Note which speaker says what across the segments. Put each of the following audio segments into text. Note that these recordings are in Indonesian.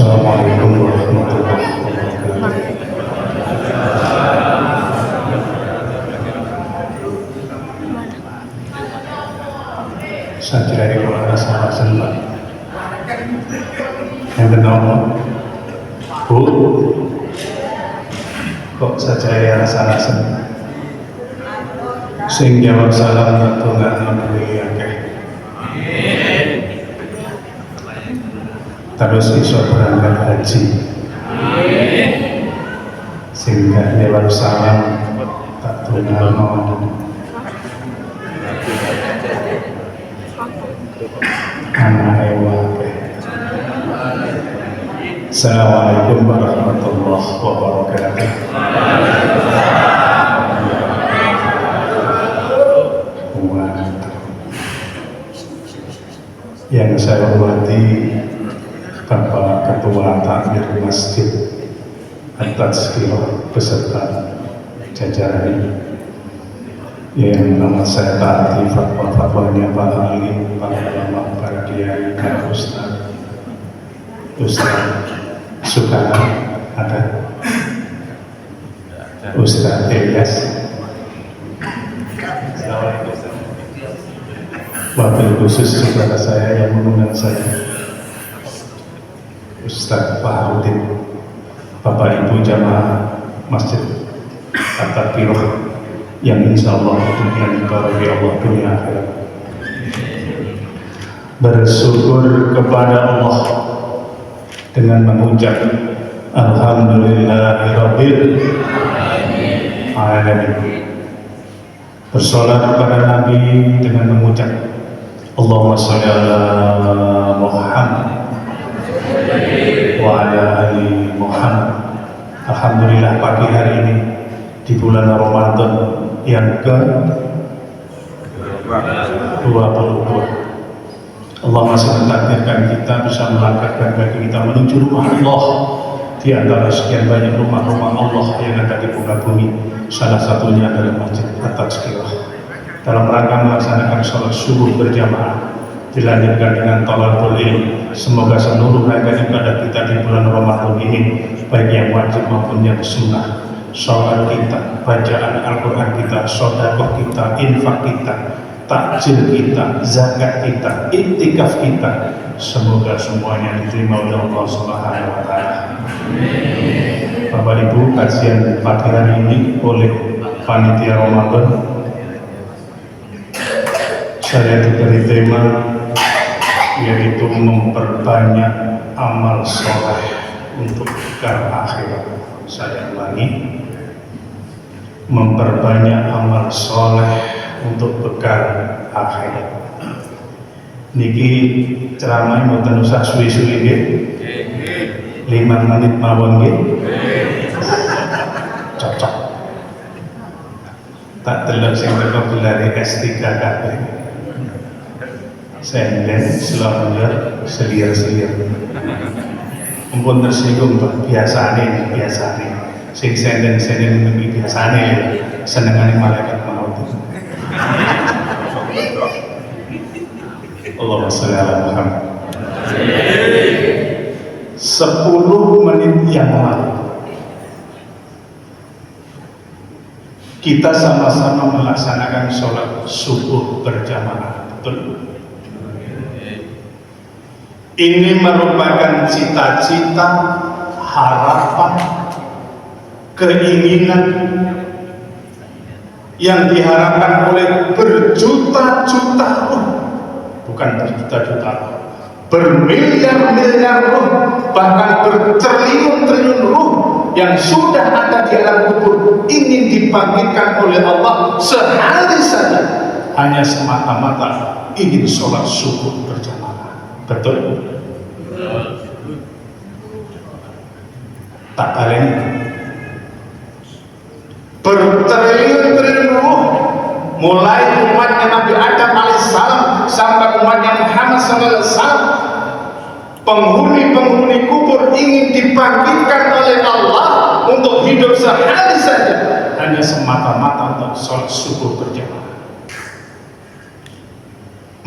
Speaker 1: Assalamualaikum warahmatullahi wabarakatuh. Sajrai kula salah sembah. Yang kedua, Bu, kok sajrai salah sembah? Sing jawab salam tunggak nabi akeh. Terus iso berangkat haji. Sehingga jawab salam tak tunggak anak ewake. Assalamualaikum warahmatullahi wabarakatuh. Yang saya hormati Bapak Ketua Takmir Masjid At-Tazkirah beserta jajaran, yang nama saya taati fatwa-fatwanya Pak Alim, para ulama, para kiai, para ustaz Sukarno ada, Ustaz Ilyas, wakil khusus saudara saya yang mengundang saya, Ustaz Fahrudin, Bapak Ibu jamaah Masjid At-Tazkirah yang insya Allah yang diberkahi Allah dunia akhirat. Bersyukur kepada Allah dengan mengucap Alhamdulillahirabbil alamin. Bersolat kepada Nabi dengan mengucap Allahumma sholli ala Muhammad wa ala ali Muhammad. Alhamdulillah pagi hari ini di bulan Ramadan yang ke-22 Allah masih mentakdirkan kita bisa melangkahkan kaki kita menuju rumah Allah di antara sekian banyak rumah-rumah Allah yang ada di muka bumi. Salah satunya adalah Masjid At-Tazkirah. Dalam rangka melaksanakan sholat subuh berjamaah dilanjutkan dengan thalaqul ilm. Semoga seluruh rangkaian ibadah kita di bulan Ramadan ini, baik yang wajib maupun yang sunnah, sholat kita, bacaan Al-Quran kita, sedekah kita, infak kita, takjil kita, zakat kita, iktikaf kita, semoga semuanya diterima oleh Allah Subhanahu wa Ta'ala. Bapak Ibu, kajian pagi hari ini oleh panitia Ramadan, saya diberi tema yaitu memperbanyak amal soleh untuk bekal akhirat. Saya ulangi, memperbanyak amal soleh untuk bekal akhirat. Niki ceramah mboten usah suwi-suwi nggih. 5 menit mawon nggih. Cocok. Tak delok sing teko gelare S3 kabeh. Senden, selamanya, selir-selir. Mumpun tersinggung Pak, biasane. Sing senden iki biasane senengane malaikat maut. Allahumma sholli ala Muhammad. 10 menit yang lalu kita sama-sama melaksanakan sholat subuh berjamaah, betul? Ini merupakan cita-cita, harapan, keinginan yang diharapkan oleh berjuta-juta ruh, bukan berjuta-juta ruh, bermiliar-miliar ruh, bahkan bertriliun-triliun ruh yang sudah ada di alam kubur ingin dibangkitkan oleh Allah sehari saja, hanya semata-mata ingin sholat subuh berjamaah. Betul? Tak kalian bertriliun-triliun ruh, mulai umatnya Nabi Adam alaihissalam sampai umatnya Muhammad SAW, penghuni-penghuni kubur ingin dibangkitkan oleh Allah untuk hidup sehari saja, hanya semata-mata untuk sholat subuh berjamaah.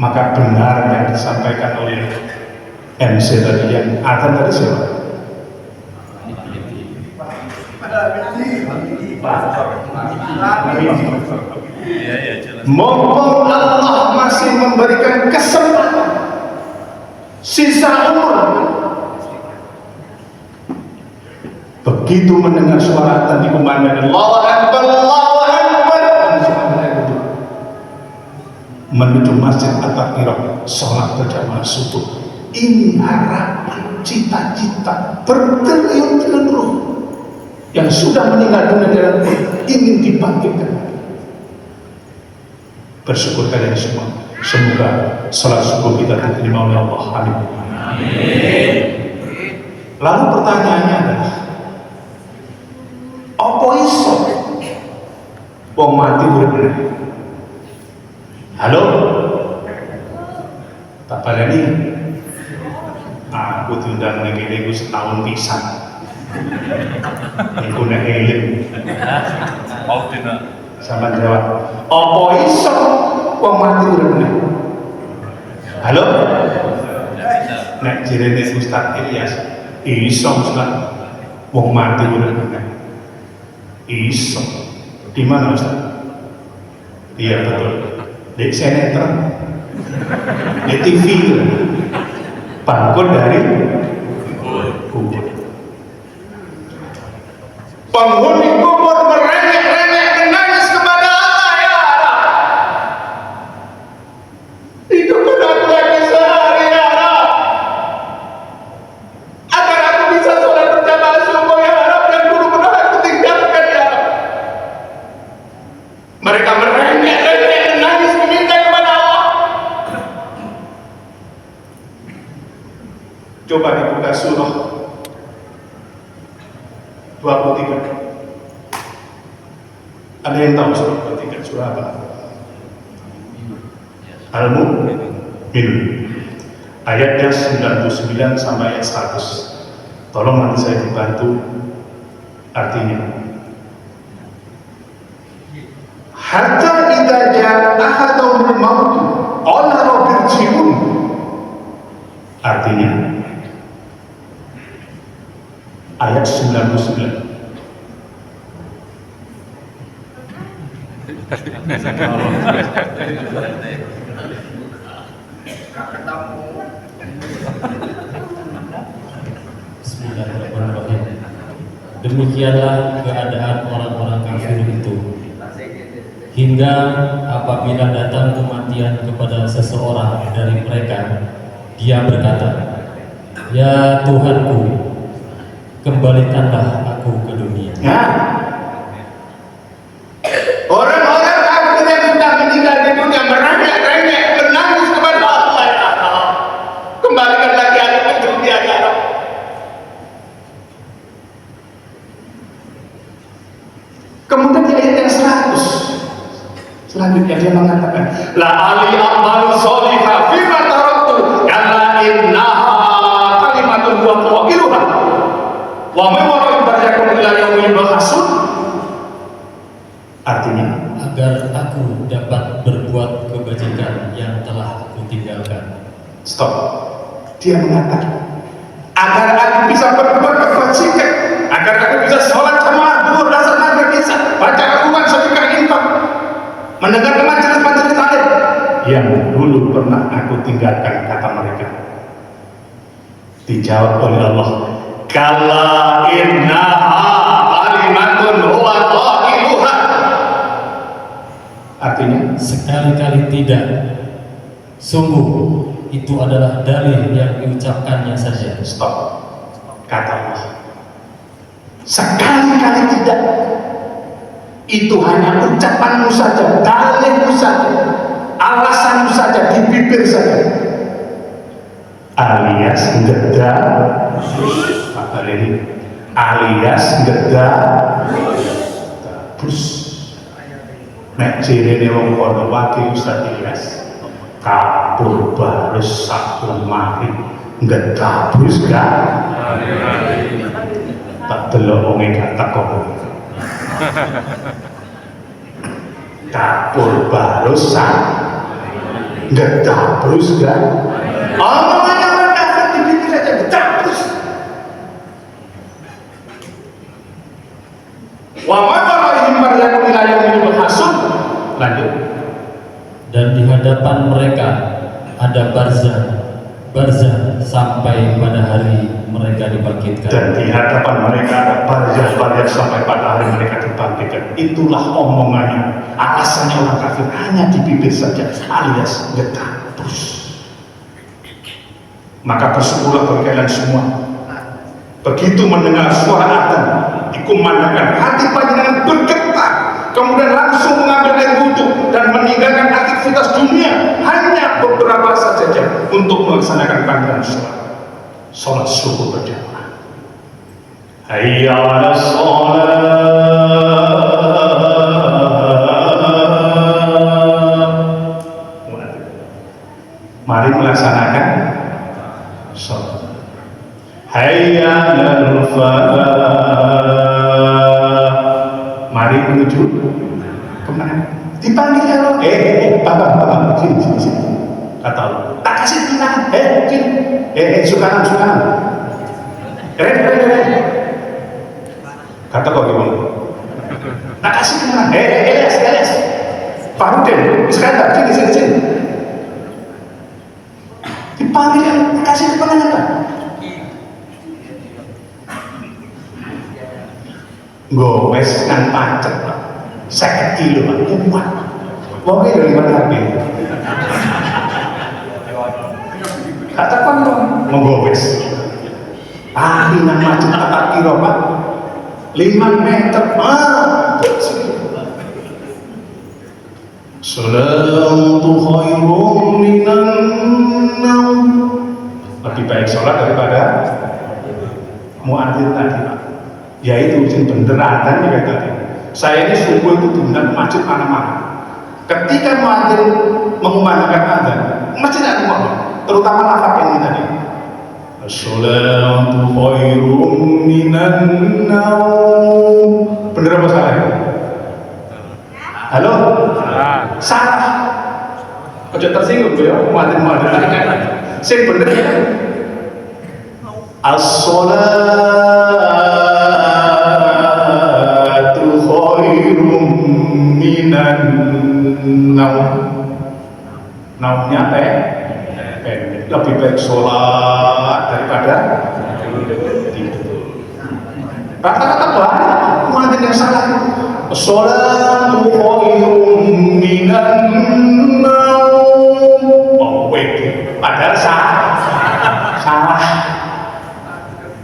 Speaker 1: Maka benar yang disampaikan oleh MC tadi, yang azan tadi siapa? Mumpung Allah masih memberikan kesempatan sisa umur, begitu mendengar suara adzan dikumandangkan Allahu Akbar, Allahu Akbar, menuju masjid At-Taqiyah, sholat berjamaah subuh. Ini harapan, cita-cita bertriliun-triliun ruh yang sudah meninggal dunia dalam ingin dibangkitkan. Bersyukur kalian semua. Semoga salat subuh kita diterima oleh Allah. Amin. Lalu pertanyaannya adalah, apa iso wong mati urip? Halo? Tak baleni. Aku diundang ning kene iku setahun pisan. Iku nek eling. Mau dina. Sama jawab, apa iso wong mati urip? Halo? Nek jirene Ustaz Ilyas, iso Ustaz wong mati urip. Iso. Di mana Ustaz? Iya betul. Di sinetron. Di TV. Bangun dari kubur. Penghuni kubur merengek-rengek menangis kepada Allah, ya Allah. Hidupkan aku lagi sehari, ya Allah. Agar aku bisa sholat berjamaah subuh, ya Allah. Dan guru pernah aku tinggalkan, ya Allah. Mereka merengek-rengek menangis meminta kepada Allah. Coba dibuka surah 23. Ada yang tahu surah 23 surah apa? Al-Mu'min. Ayatnya 99 sampai ayat 100. Tolong nanti saya dibantu artinya. Hatta idza ja'a ahadul maut qala rabbirji'un. Artinya ayat 99.
Speaker 2: Bismillahirrahmanirrahim. Demikianlah keadaan orang-orang kafir itu, hingga apabila datang kematian kepada seseorang dari mereka, dia berkata, "Ya Tuhanku, kembalikanlah aku ke dunia."
Speaker 1: Orang-orang kafir yang sudah meninggal di dunia merengek-rengek menangis kepada Allah, ya Allah. Kembalikan lagi aku ke dunia, ya Allah. Kemudian di ayat yang 100 selanjutnya dia mengatakan, la ali amalu sholihah fima taraktu kalla innaha kalimatun huwa qailuha wa ma wara baryakum ila yaumil ba'tsun. Artinya,
Speaker 2: agar aku dapat berbuat kebajikan yang telah aku tinggalkan.
Speaker 1: stop. Dia mengatakan, agar aku bisa berbuat kebajikan, agar aku bisa sholat jamaah duhur, asar, maghrib, isya, baca Al-Quran, sedekah, infak, mendengar majelis-majelis taklim yang dulu pernah aku tinggalkan, kata mereka. Dijawab oleh Allah, kalla innaha kalimatun huwa qailuha. Artinya,
Speaker 2: sekali-kali tidak. Sungguh itu adalah dalil yang diucapkannya saja.
Speaker 1: stop. Kata Allah, sekali-kali tidak. Itu hanya ucapanmu saja, dalilmu saja, alasanmu saja, di bibir saja, alias geda alias geda terus nek jirene wong kono wakil Ustaz Ilyas kabur barus sak lemari geda terus gak tak delok wong gak teko kapur barusan gedabrus kan omongannya orang kafir dipikir aja gedabrus wa ma
Speaker 2: dan di hadapan mereka ada barzah sampai pada hari mereka dibangkitkan.
Speaker 1: Dan di hadapan mereka ada barzah sampai pada hari mereka dibangkitkan. Itulah omongannya. Alasannya orang kafir hanya di bibir saja, alias getah terus. Maka bersyukurlah bagi kalian semua. Begitu mendengar suara adzan dikumandangkan, hati panjenengan bergetar, kemudian langsung mengambil air wudhu dan meninggalkan aktivitas dunia hanya beberapa saat saja untuk melaksanakan panggilan sholat subuh berjamaah. Hayya 'alas shalah. Mari melaksanakan sholat. Hayya 'alal falah. Mari menuju kemana? Dipanggil ya Allah. Bapak, sini. Kata Allah, tak kasih tenang. Sini. Sukanan. Ren. Kata kau gimana? Tak kasih tenang. Elias. Farudin, Iskandar, sini. Dipanggil ya Allah, tak kasih kepenangan. Gowes kan pacet Pak, 50 kilo Pak, muat wong iki lho liwat harga kata kan menggowes ahli nang macet tak kira Pak 5 meter Salatu khairum minan naum. Lebih baik sholat daripada muadzin tadi Pak, yaitu sing bener adzan kayak tadi. Saya ini subuh itu diundang ke masjid mana-mana. Ketika muadzin mengumandangkan adzan, masjid ada ngomong, terutama lafaz ini tadi. As-salatu khairum minan naum. Bener apa salah? Halo? Salah. Ojo tersinggung ya, muadzin tadi kan. Sing bener ya. As-salatu khairum minan naum. Naumnya pendek. Lebih baik sholat daripada tidur. Kata-kata banyak muadzin yang salah. As-salatu khairum minan naum. Oh wait, padahal salah.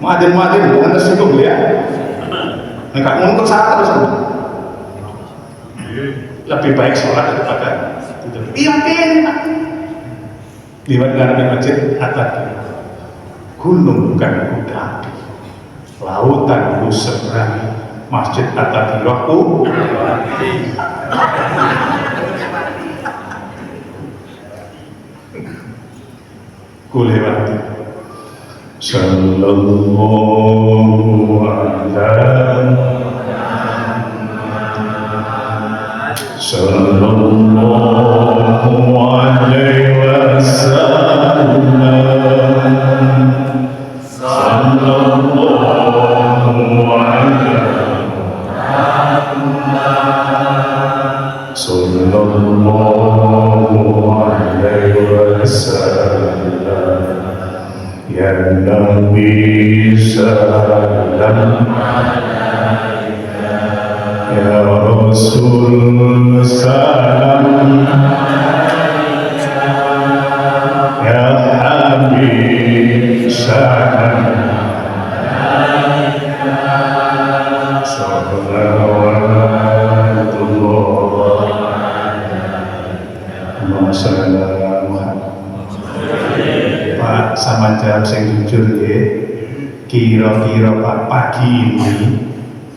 Speaker 1: Muadzin jangan tersinggung ya. Enggak ngomong salah terus. Lebih baik sholat daripada tidur. Yakin. Liwat ngarepe masjid atap. Gunung kan kuda api, lautan lu seberangi, masjid atap waktu. Ku lewati. Sallallahu alaihi wasallam. Ya Nabi salam, ya Rasul salam, ya Habib salam, Pak sama jawab sing jujur ya. Kira-kira Pak pagi ini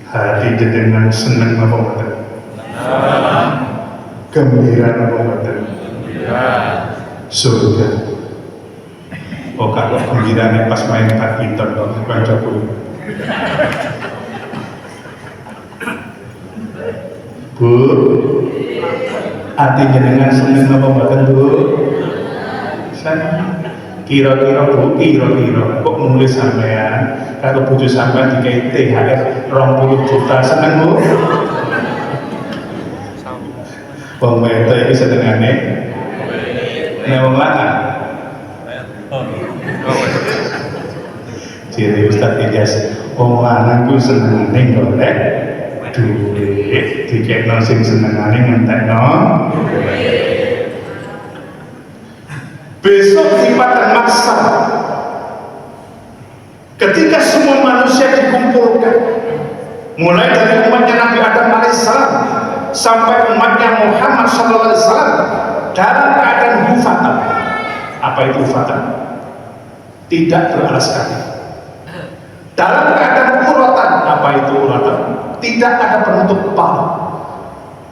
Speaker 1: hati dengan seneng apa mboten? Gembira apa mboten? Surga. Oh kalau gembiranya pas main badminton dong, kancaku. Bu, hati jenengan seneng apa mboten Bu? Kira-kira Bu, kok nulis sampean kalau bojo sampean dikai THR 20 juta seneng Bu? Wong wedok iki senengane Nek wong lanang. Jadi Ustaz Ilyas, wong lanang ku senengane golek duit, dikekno sing senengane ngentekno. Besok di padang mahsyar, ketika semua manusia dikumpulkan, mulai dari umatnya Nabi Adam alaihissalam sampai umatnya Muhammad sallallahu alaihi wasallam dalam keadaan hufatan. Apa itu hufatan? Tidak beralas kaki. Dalam keadaan uratan. Apa itu uratan? Tidak ada penutup kepala.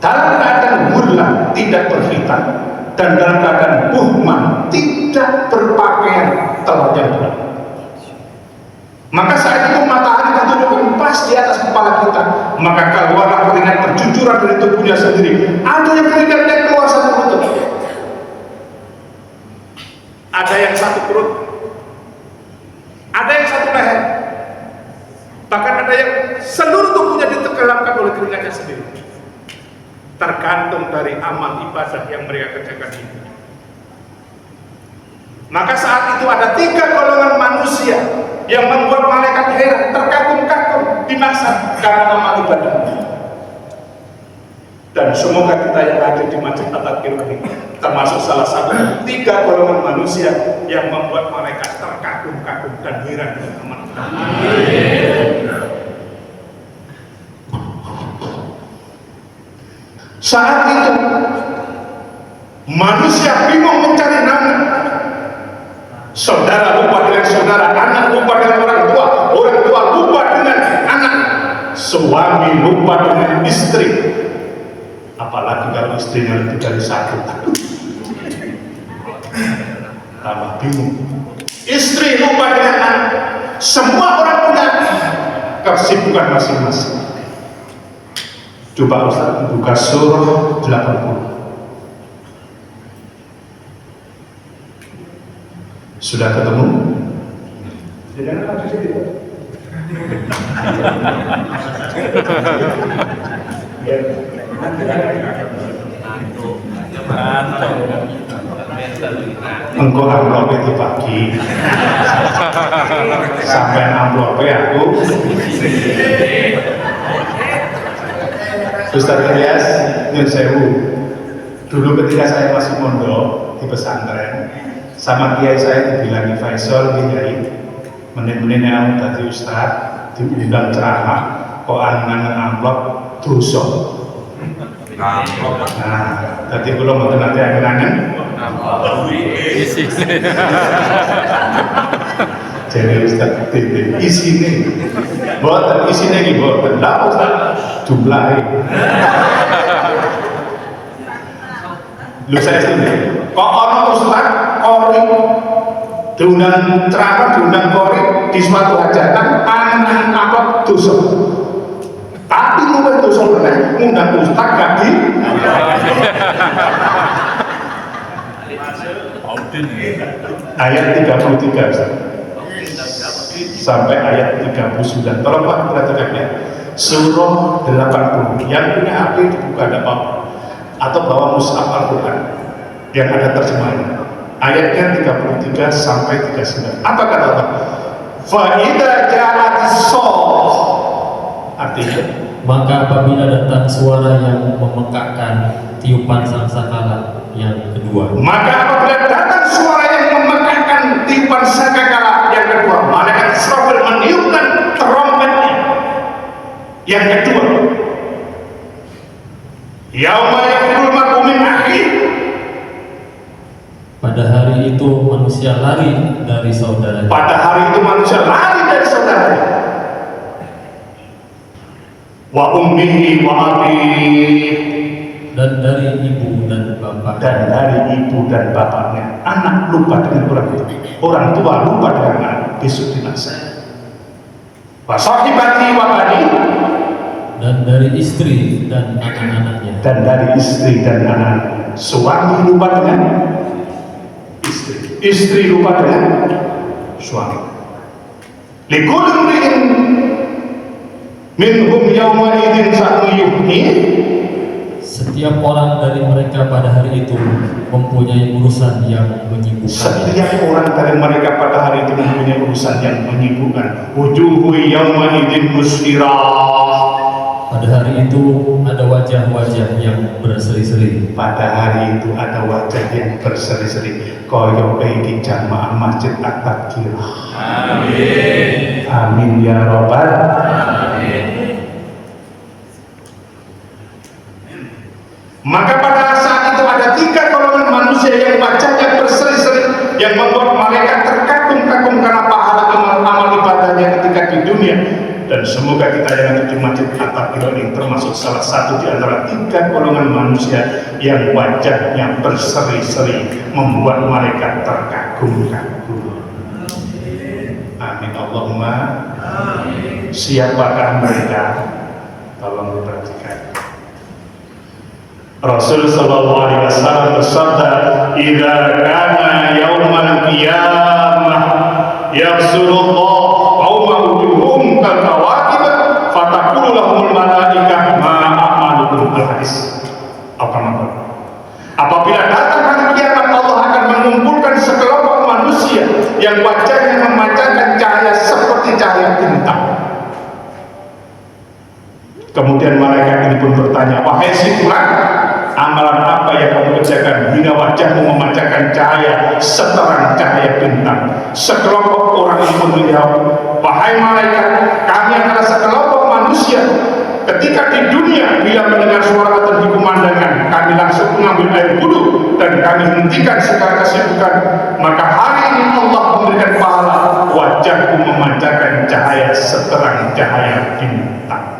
Speaker 1: Dalam keadaan hurlan, tidak berhitan. Dan dalam keadaan buhman, tidak berpakaian telanjang bulan. Maka saat itu matahari tertujukan pas di atas kepala kita, maka keluarlah keringat bercucuran dari tubuhnya sendiri. Ada yang keringatnya keluar satu lutut, ada yang satu perut, ada yang satu leher, bahkan ada yang seluruh tubuhnya ditenggelamkan oleh keringatnya sendiri. Tergantung dari amal ibadah yang mereka kerjakan ini. Maka saat itu ada 3 golongan manusia yang membuat malaikat heran, terkagum-kagum di mahsyar karena amal ibadah. Dan semoga kita yang ada di Masjid At-Tadkir ini termasuk salah satu 3 golongan manusia yang membuat malaikat terkagum-kagum dan heran dengan amal ibadah. Saat itu manusia bingung mencari nama. Saudara lupa dengan saudara, anak lupa dengan orang tua lupa dengan anak, suami lupa dengan istri. Apalagi kalau istrinya lebih dari 1. Tambah bingung. Istri lupa dengan anak. Semua orang punya kesibukan masing-masing. Coba Ustaz buka surah 80. Sudah ketemu? Jangan lagi sini. Engkau amplop itu pagi sampai amplopnya aku. Ustaz Ilyas Nyun Sewu, dulu ketika saya masih mondok di pesantren, sama kiai saya dibilangi Faisal, kiai menit-menit yang tadi Ustaz diundang ceramah, kok angan amplop dosa. Nah, tadi kalau mau nanti angan-angan jadi Ustaz Titi isine buatan isine ini buatan lah Ustaz jumlahnya lu saya sendiri kok orang Ustaz kori diundang ceramah, diundang kori di suatu hajatan anak apa dosa, tapi lu kan dosa bener ngundang Ustaz gak di ayat 33 Ustaz sampai ayat 39. Tolong Pak perhatikan ya. Surah 80. Yang punya HP dibuka ada apa? Atau bawa mushaf Al-Quran yang ada terjemahannya. Ayatnya 33 sampai 39. Apa kata Allah? Fa idza ja'at as-saff. Artinya,
Speaker 2: maka apabila datang suara yang memekakkan tiupan sangkakala yang kedua.
Speaker 1: Maka apabila datang suara yang memekakkan tiupan sangkakala yang kedua, malaikat Israfil meniupkan trompetnya. Yang kedua, yauma yafirul mar'u min akhihi.
Speaker 2: Pada hari itu manusia lari dari saudaranya.
Speaker 1: Pada hari itu manusia lari dari saudaranya. Wa ummihi wa abihi, dan dari ibu dan bapak. Dan dari ibu dan bapaknya. Anak lupa dengan orang tua. Orang tua lupa dengan anak. Besok di mahsyar. Wa sahibati wa bani,
Speaker 2: dan dari istri dan anak-anaknya.
Speaker 1: Dan dari istri dan anak. Suami lupa dengan istri. Istri lupa dengan suami. Likulli imri'in minhum yawma idzin sa'nu yughni.
Speaker 2: Setiap orang dari mereka pada hari itu mempunyai urusan yang menyibukkan.
Speaker 1: Setiap orang dari mereka pada hari itu mempunyai urusan yang menyibukkan. Wujuhu yawma idzin musfirah.
Speaker 2: Pada hari itu ada wajah-wajah yang berseri-seri.
Speaker 1: Pada hari itu ada wajah yang berseri-seri. Koyo iki jamaah Masjid At-Tadkirah. Amin. Amin ya Rabbal alamin. Maka pada saat itu ada 3 golongan manusia yang wajahnya berseri-seri, yang membuat mereka terkagum-kagum karena pahala amal ibadahnya ketika di dunia. Dan semoga kita yang ada di Masjid At-Tadkirah ini termasuk salah satu di antara 3 golongan manusia yang wajahnya berseri-seri, membuat mereka terkagum-kagum. Amin Allahumma. Amin. Siapakah mereka? Tolong diperhatikan. Rasul sallallahu alaihi wasallam bersabda, "Idza kana yaumal qiyamah yafsurullah qaumahu kal kawakib fataqulu lahumul malaikah ma a'malukum." Al-hadis. Apabila datang hari kiamat, Allah akan mengumpulkan sekelompok manusia yang wajahnya memancarkan cahaya seperti cahaya bintang. Kemudian malaikat ini pun bertanya, "Wahai si fulan, amalan apa yang kamu kerjakan hingga wajahmu memancarkan cahaya seterang cahaya bintang?" Sekelompok orang itu menjawab, "Wahai malaikat, kami adalah sekelompok manusia. Ketika di dunia bila mendengar suara azan di kumandangkan, kami langsung mengambil air wudhu dan kami hentikan segala kesibukan. Maka hari ini Allah memberikan pahala, wajahku memancarkan cahaya seterang cahaya bintang."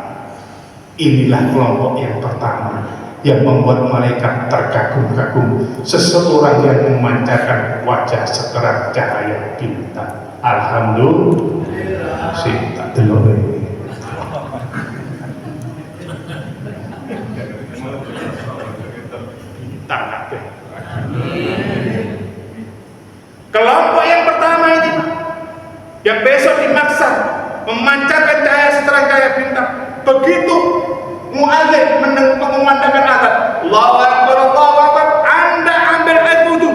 Speaker 1: Inilah kelompok yang pertama yang membuat malaikat terkagum-kagum, seseorang yang memancarkan wajah seterang cahaya bintang. Alhamdulillah. Sing tak delok iki. Bintang kabeh. Kelompok yang pertama ini yang besok dimaksa memancarkan cahaya seterang cahaya bintang. Begitu muadzin mengumandangkan azan, Allahu Akbar, Allahu Akbar, Anda ambil air wudu,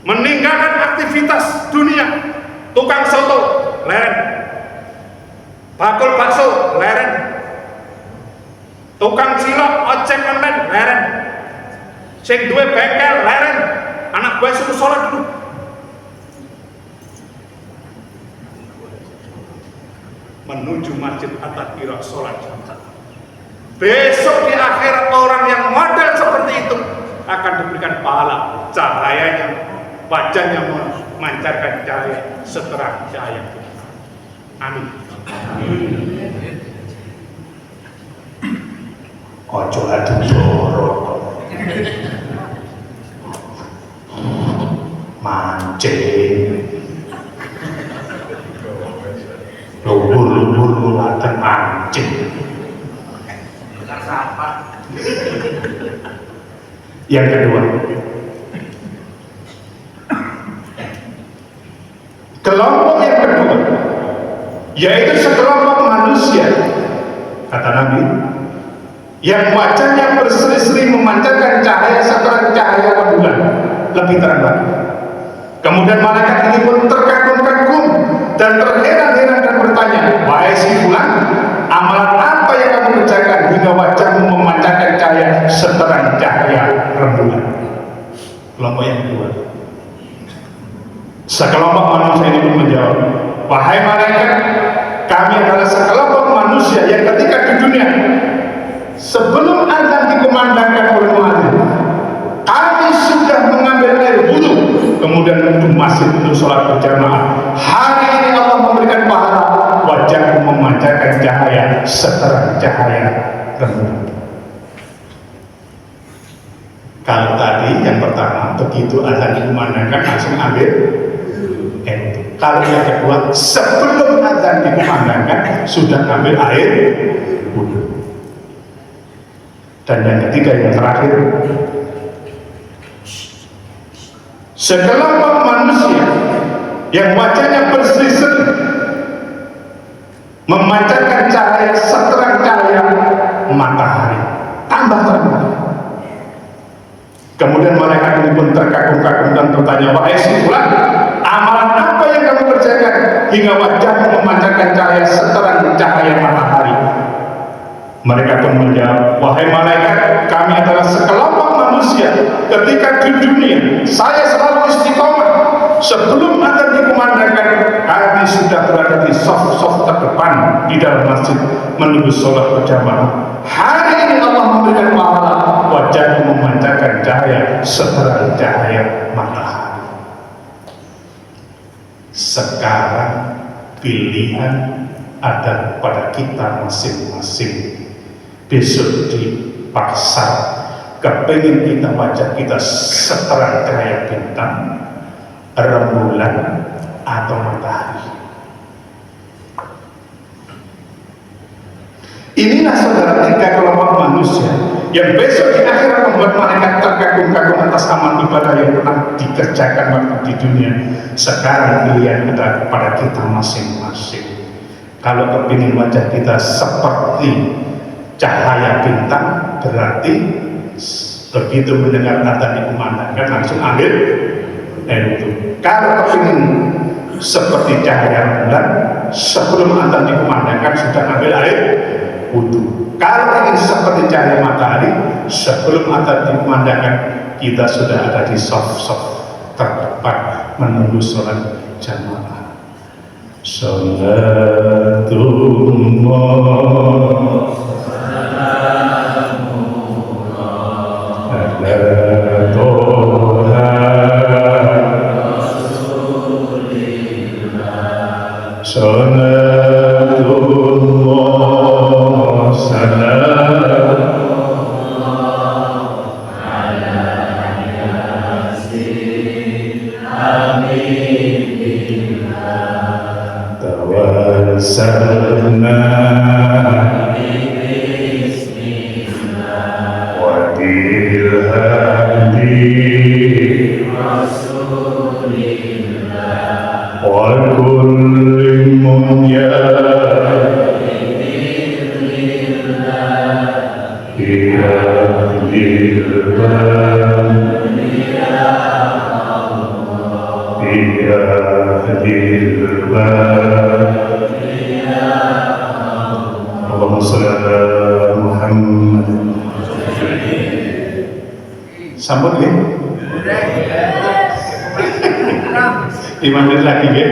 Speaker 1: meninggalkan aktivitas dunia. Tukang soto leren, bakul bakso leren, tukang cilok ojek online leren, sing duwe bengkel leren, anak buah suruh sholat dulu. Menuju Masjid At-Tadkirah sholat jamaah. Besok di akhirat orang yang model seperti itu akan diberikan pahala, cahayanya, wajahnya memancarkan cahaya seterang cahaya. Amin. Ojo adu doro, mancing. Lubur-lubur lulatan mancing. Yang kedua, kelompok yang kedua yaitu sekelompok manusia, kata Nabi, yang wajahnya berseri-seri memancarkan cahaya seterang cahaya rembulan, lebih terang lagi. Kemudian malaikat ini pun terkagum-kagum dan terheran-heran dan bertanya, "Wahai si fulan, amalan apa yang kamu kerjakan hingga wajahmu memancarkan cahaya seterang cahaya rembulan?" Kelompok yang kedua, sekelompok manusia ini pun menjawab, "Wahai malaikat, kami adalah sekelompok manusia yang ketika di dunia sebelum azan dikumandangkan oleh muadzin, kami sudah mengambil air wudu, kemudian menuju masjid untuk sholat berjamaah. Hari ini Allah memberikan pahala, wajahku memancarkan cahaya seterang cahaya rembulan." Kalau tadi yang pertama begitu azan dikumandangkan langsung ambil air. Kalau yang kedua sebelum azan dikumandangkan sudah ambil air wudu. Dan yang ketiga yang terakhir, sekelompok manusia yang wajahnya berseri-seri memancarkan cahaya seterang cahaya matahari. tambah terkenal. Kemudian mereka ini pun terkagum-kagum dan bertanya, wahai si fulan, amalan apa yang kamu kerjakan hingga wajahmu memancarkan cahaya seterang cahaya matahari? Mereka pun menjawab, wahai malaikat, kami adalah sekelompok manusia. Ketika di dunia, saya selalu istiqomah. Sebelum adzan dikumandangkan, kami sudah berada di saf-saf terdepan di dalam masjid menunggu sholat berjamaah. Hari ini Allah memberikan pahala, wajahmu memancarkan cahaya seterang cahaya matahari. Sekarang pilihan ada pada kita masing-masing. Besok di pasar, kepingin kita wajah kita seterang cahaya bintang, rembulan, atau matahari. Inilah saudara tiga kelompok manusia yang besok di akhirat membuat mereka terkagum-kagum atas amal ibadah yang pernah dikerjakan waktu di dunia. Sekarang pilihan ada pada kita masing-masing. Kalau kepingin wajah kita seperti cahaya bintang, berarti begitu mendengar adzan dikumandangkan langsung ambil itu. Kalau kepingin seperti cahaya bulan, sebelum adzan dikumandangkan sudah ambil air wudu. Kalau ingin seperti cahaya matahari, sebelum adzan dikumandangkan kita sudah ada di saf-saf terdepan menunggu sholat jamaah. Salatullah ala Toha Salatullah salam ala Yasin Habibillah tawassalna bismillah wa bilhadi rasulillah wa kulli Allahumma sholli ala Muhammad. Sambut ya. Imam lagi ya.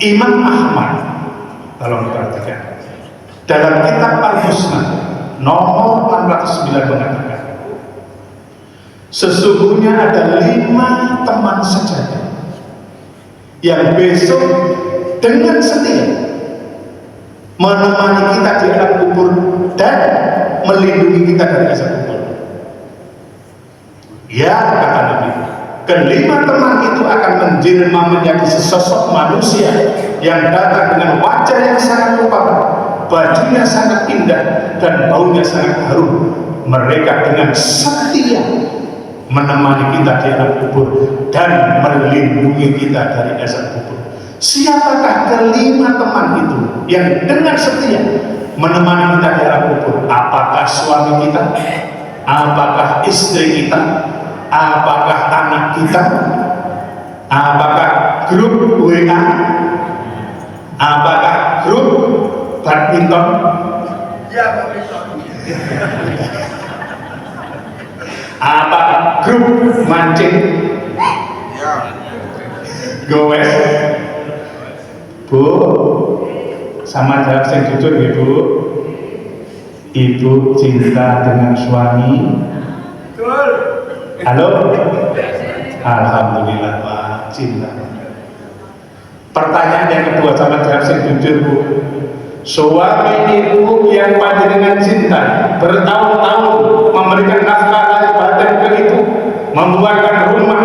Speaker 1: Imam Ahmad, tolong perhatikan. Dalam kitab Al-Musnad nomor 609 mengatakan, sesungguhnya ada 5 teman sejadah yang besok dengan setia menemani kita di alam kubur dan melindungi kita dari azab kubur. Ya, kata Nabi, kelima teman itu akan menjelma menjadi sesosok manusia yang datang dengan wajah yang sangat rupawan, bajunya sangat indah, dan baunya sangat harum. Mereka dengan setia menemani kita di alam kubur dan melindungi kita dari azab kubur. Siapakah kelima teman itu yang dengan setia menemani kita di alam kubur? Apakah suami kita? Apakah istri kita? Apakah anak kita? Apakah grup WA? Apakah grup badminton? Ya, badminton. Apa grup mancing? Ya. Gowes? Bu, sama jawab yang jujur ya Bu. Ibu cinta dengan suami? Betul. Halo? Alhamdulillah Pak, cinta. Pertanyaan yang kedua sama jawab yang jujur Bu. Suami ibu yang panjenengan cinta bertahun-tahun memberikan nafkah lahir batin ke ibu, membuatkan rumah,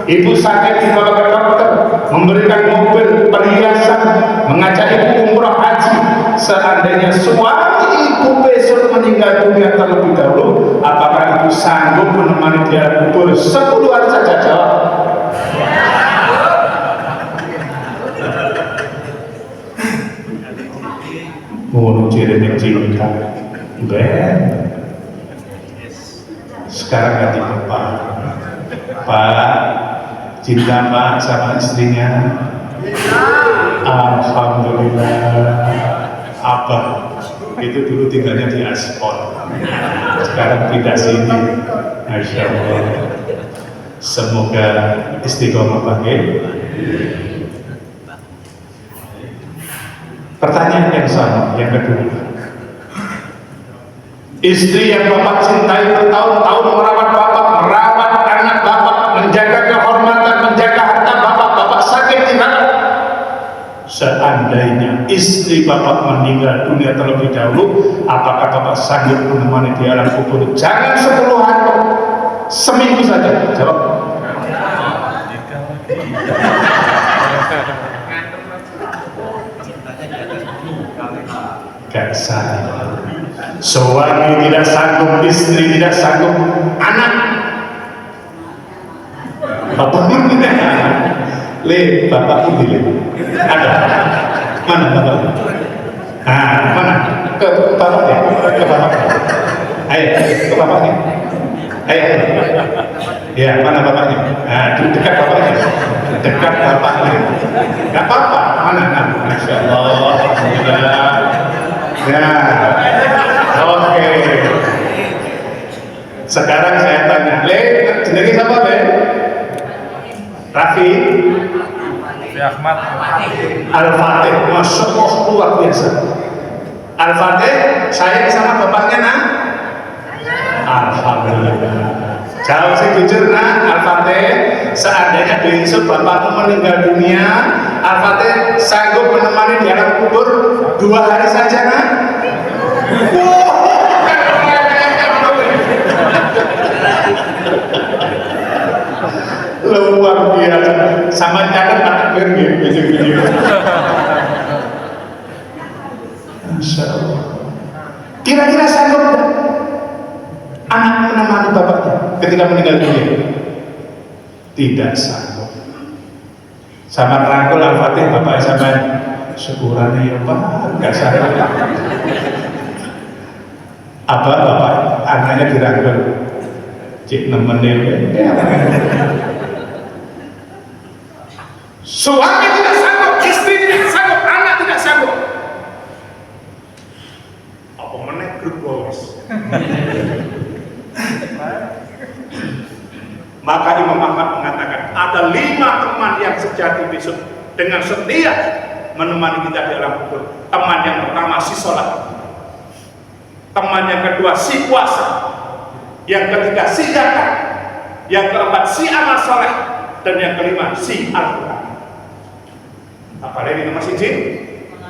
Speaker 1: ibu sakit dibawa ke dokter, memberikan mobil, perhiasan, mengajak ibu umroh haji. Seandainya suami ibu besok meninggal dunia terlebih dahulu, apakah ibu sanggup menemani dia kubur 10 hari saja? Jawab. Ngono cirene cinta. Ben. Sekarang ganti Bapak. Pak, cinta Pak sama istrinya? Alhamdulillah. Abah itu dulu tinggalnya di Aspol, sekarang pindah sini. Masya Allah. Semoga istiqomah pakai. Pertanyaan yang sama, yang kedua. Istri yang Bapak cintai bertahun-tahun merawat Bapak, merawat anak Bapak, menjaga kehormatan, menjaga harta Bapak, Bapak sakit di mana? Seandainya istri Bapak meninggal dunia terlebih dahulu, apakah Bapak sanggup menemani di alam kubur? Jangan 10 hari, seminggu saja. Jawab. Gak sanggup. Suami tidak sanggup, istri tidak sanggup, anak. Bapak tidak anak. Le, Bapak pun dile. Ada. Mana Bapak? Nah, mana? Ke Bapaknya. Ke Bapaknya. Ayo, ke Bapaknya. Ayo. Ya, mana Bapaknya? Nah, dekat Bapaknya. Dekat Bapaknya. Gak apa-apa. Mana? Nah, Masya Allah. Alhamdulillah. Ya. Oke. Sekarang saya tanya, Le, jenenge siapa, Le? Raffi
Speaker 3: Ahmad
Speaker 1: Al-Fatih, Masya Allah, luar biasa. Al-Fatih, sayang sama bapaknya, nak? Alhamdulillah. Jawab sih jujur, nak. Al-Fatih, seandainya besok bapakmu meninggal dunia, Al-Fatih sanggup menemani di alam kubur 2 hari saja, nak? Luar biasa, sama catat anak gitu. Masya Allah. Kira-kira sanggup anak menemani bapaknya ketika meninggal dunia? Tidak sanggup. Sama rangkul Al-Fatih, bapaknya sama syukurannya ya Pak, nggak sanggup. Apa bapak anaknya dirangkul? Cik nemenin. Suami tidak sanggup, istri tidak sanggup, anak tidak sanggup. Apa meneh grup bos? Maka Imam Ahmad mengatakan ada 5 teman yang sejati besok dengan setia menemani kita di alam kubur. Teman yang pertama si sholat, teman yang kedua si puasa, yang ketiga si zakat, yang keempat si amal soleh, dan yang kelima si Al-Quran. Apa lagi nomor 1?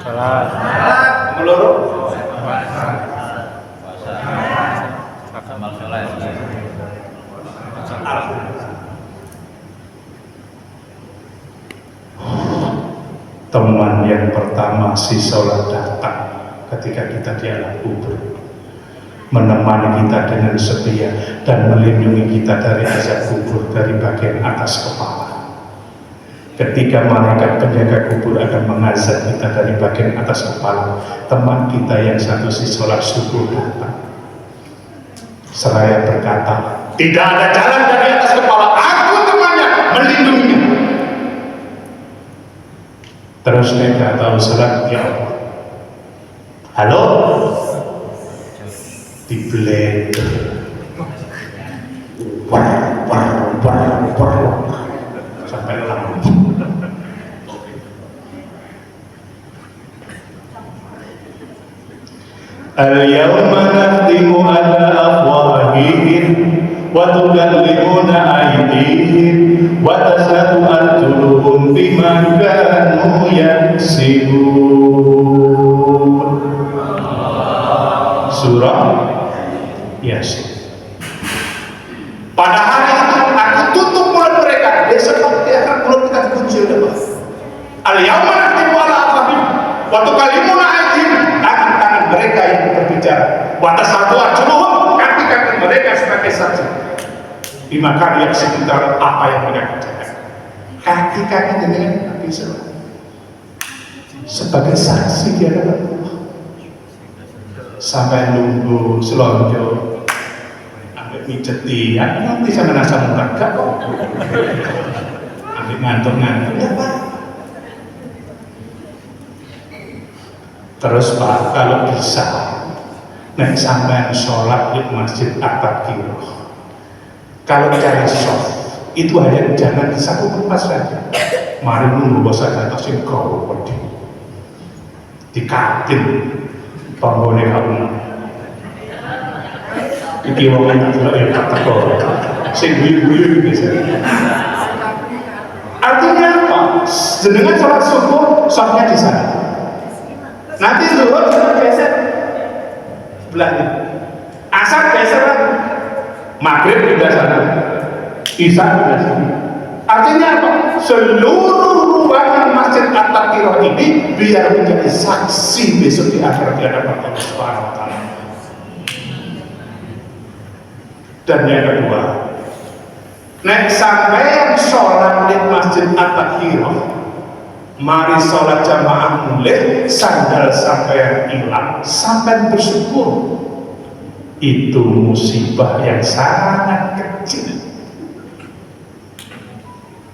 Speaker 3: salat
Speaker 1: Nomor 2?
Speaker 2: Amal soleh.
Speaker 1: Teman yang pertama si sholat datang ketika kita di alam kubur, menemani kita dengan setia dan melindungi kita dari azab kubur dari bagian atas kepala. Ketika malaikat penjaga kubur akan mengazab kita dari bagian atas kepala, teman kita yang satu si sholat subuh datang seraya berkata, tidak ada jalan dari atas kepala, aku temannya, melindunginya. Terus mereka tahu surat, ya Allah, halo, di blender, sampai lama. Al-yawma nakhtimu ala afwahihim wa tukallimuna aydihim wa tashhadu arjuluhum bima kanu yaksibun. Surah Yasin. Pada hari itu aku tutup mulut mereka, besok dia akan mulut kita dikunci oleh Allah. Al-yawma nakhtimu ala afwahihim wa tukallimuna aydihim, tangan mereka yang berbicara, wa tashhadu arjuluhum, kaki-kaki mereka sebagai saksi. Bima kanu yaksibun, apa yang mereka kerjakan. Kaki-kaki dengan bisa sebagai saksi di hadapan Allah. sampai nunggu selonjo ambil mijeti nanti sama nasa murah gak kok ambil ngantuk-ngantuk ya Pak. Terus Pak, kalau bisa nek sampai sholat di masjid At-Taqiyah, kalau cari soft itu hanya jangan di satu tempat saja. Mari nunggu bosan atau singkau pedi di kantin panggone kamu iki wong tak ya teko sing guyu-guyu biasanya. Artinya apa? Jenengan sholat subuh softnya di sana. Nanti zuhur kita geser belakang, asar geser lagi, maghrib juga sana, isya juga sana. Artinya apa? Seluruh ruangan masjid At-Taqiyah ini biar menjadi saksi besok di akhirat di hadapan Allah Subhanahu wa Ta'ala. Dan yang kedua, nek sampai sholat di masjid At-Taqiyah, mari sholat jamaah mulai sandal sampai hilang sampai bersyukur. Itu musibah yang sangat kecil.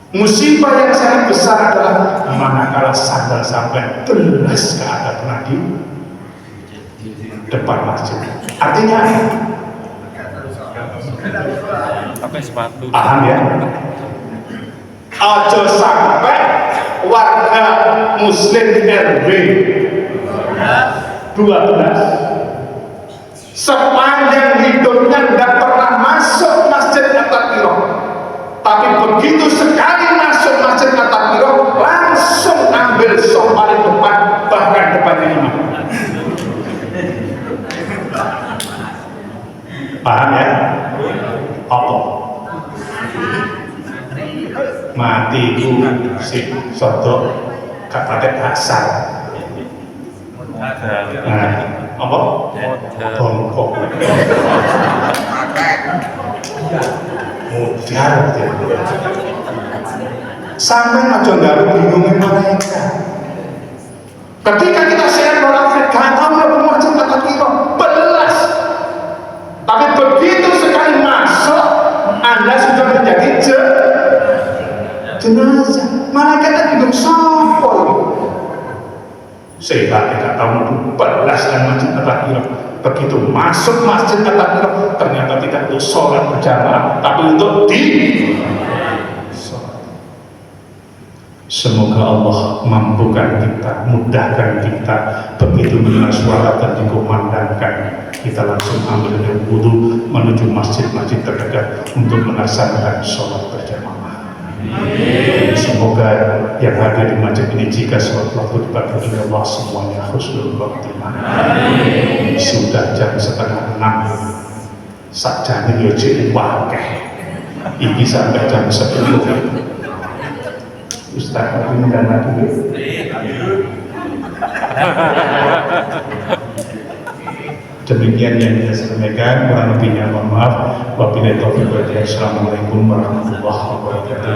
Speaker 1: Musibah yang sangat besar adalah manakala sandal sampai belas ke atas nadi depan masjid. Artinya
Speaker 3: pakai sepatu.
Speaker 1: paham ya? Ojo sampai warga muslim RW 12 sepanjang hidupnya tidak pernah masuk masjid At-Taqiyah, tapi begitu sekali masuk masjid At-Taqiyah langsung ambil soft paling depan, bahkan depannya imam. Paham ya? Apa? Mati ku si sodok kapatet asal. Nah, apa? Bongkok. Mudar ya. Sampai aja nggak bingungin mereka. Ketika kita share orang gak tahu apa masjid At-Taqiyah belas, tapi begitu sekali masuk Anda sudah menjadi jenazah. Malaikat hidup sopo sehat tidak tahu belas dan masjid At-Taqiyah. Begitu masuk masjid At-Taqiyah ternyata tidak untuk sholat berjamaah, tapi untuk di sholat. Semoga Allah mampukan kita, mudahkan kita. Begitu mendengar suara dan dikumandangkan, kita langsung ambil wudhu menuju masjid-masjid terdekat untuk melaksanakan sholat berjamaah. Semoga yang hadir di masjid ini jika suatu waktu diberkahi Allah semuanya husnul khotimah. Sudah jam 5:30 sakjane yo cek wakeh. Iki sampai jam 10. Ustaz dan lagi. Demikian yang saya sampaikan, kurang lebihnya mohon maaf. Wabillahi taufiq wal hidayah. Assalamualaikum warahmatullahi wabarakatuh.